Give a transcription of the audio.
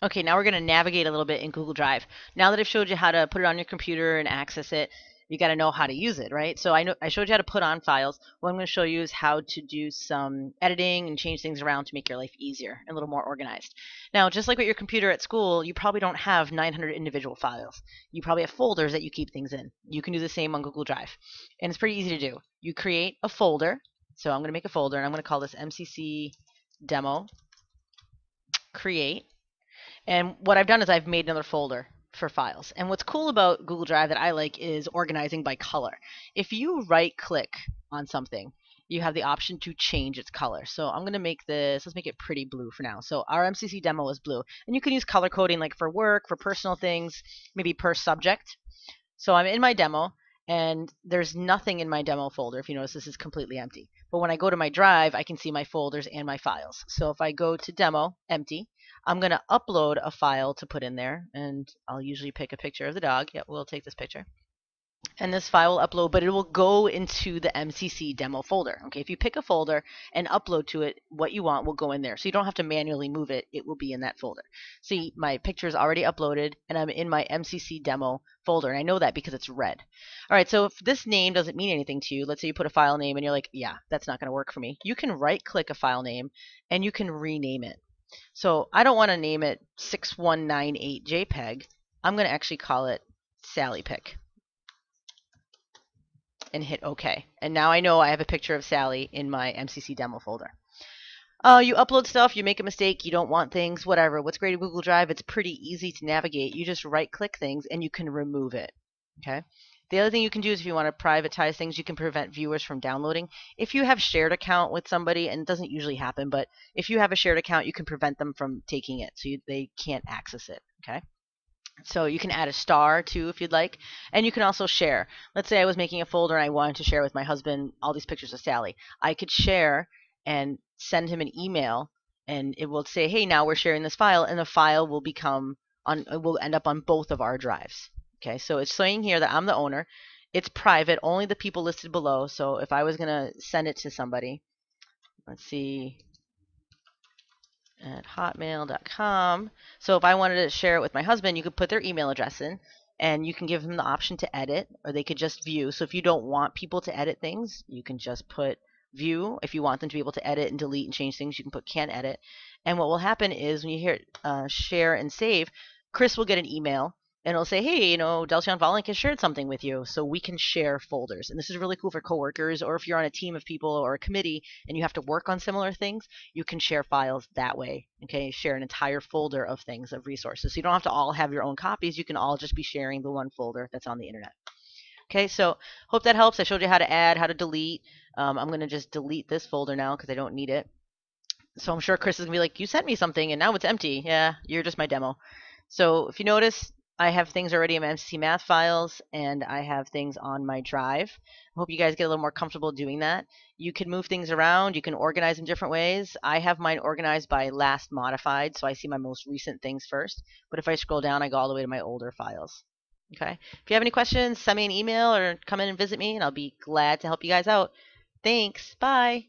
Okay, now we're going to navigate a little bit in Google Drive. Now that I've showed you how to put it on your computer and access it, you got to know how to use it, right? So I showed you how to put on files. What I'm going to show you is how to do some editing and change things around to make your life easier and a little more organized. Now, just like with your computer at school, you probably don't have 900 individual files. You probably have folders that you keep things in. You can do the same on Google Drive. And it's pretty easy to do. You create a folder. So I'm going to make a folder, and I'm going to call this MCC Demo Create. And what I've done is I've made another folder for files. And what's cool about Google Drive that I like is organizing by color. If you right click on something, you have the option to change its color. So I'm going to make this, let's make it pretty blue for now. So our MCC demo is blue. And you can use color coding like for work, for personal things, maybe per subject. So I'm in my demo, and there's nothing in my demo folder. If you notice, this is completely empty. But when I go to my drive, I can see my folders and my files. So if I go to demo, empty, I'm going to upload a file to put in there. And I'll usually pick a picture of the dog. Yep, we'll take this picture. And this file will upload, but it will go into the MCC demo folder. Okay, if you pick a folder and upload to it, what you want will go in there. So you don't have to manually move it. It will be in that folder. See, my picture is already uploaded, and I'm in my MCC demo folder. And I know that because it's red. All right, so if this name doesn't mean anything to you, let's say you put a file name and you're like, yeah, that's not going to work for me. You can right-click a file name, and you can rename it. So I don't want to name it 6198 JPEG. I'm going to actually call it SallyPic. And hit OK. And now I know I have a picture of Sally in my MCC demo folder. You upload stuff, you make a mistake, you don't want things, whatever. What's great at Google Drive, it's pretty easy to navigate. You just right-click things and you can remove it. Okay. The other thing you can do is if you want to privatize things, you can prevent viewers from downloading. If you have shared account with somebody, and it doesn't usually happen, but if you have a shared account, you can prevent them from taking it so they can't access it. Okay. So you can add a star too if you'd like. And you can also share. Let's say I was making a folder and I wanted to share with my husband all these pictures of Sally. I could share and send him an email, and it will say, hey, now we're sharing this file, and the file will will end up on both of our drives. Okay, so it's saying here that I'm the owner. It's private, only the people listed below. So if I was going to send it to somebody, let's see, at hotmail.com. So if I wanted to share it with my husband, you could put their email address in, and you can give them the option to edit, or they could just view. So if you don't want people to edit things, you can just put view. If you want them to be able to edit and delete and change things, you can put can edit. And what will happen is when you hear share and save, Chris will get an email, and it'll say, hey, Delcian Volink has shared something with you, so we can share folders. And this is really cool for coworkers, or if you're on a team of people or a committee and you have to work on similar things, you can share files that way. Okay, share an entire folder of things, of resources. So you don't have to all have your own copies. You can all just be sharing the one folder that's on the internet. Okay, so hope that helps. I showed you how to add, how to delete. I'm going to just delete this folder now because I don't need it. So I'm sure Chris is going to be like, you sent me something and now it's empty. Yeah, you're just my demo. So if you notice, I have things already in my MCC math files, and I have things on my drive. I hope you guys get a little more comfortable doing that. You can move things around. You can organize them different ways. I have mine organized by last modified, so I see my most recent things first. But if I scroll down, I go all the way to my older files. Okay. If you have any questions, send me an email or come in and visit me, and I'll be glad to help you guys out. Thanks. Bye.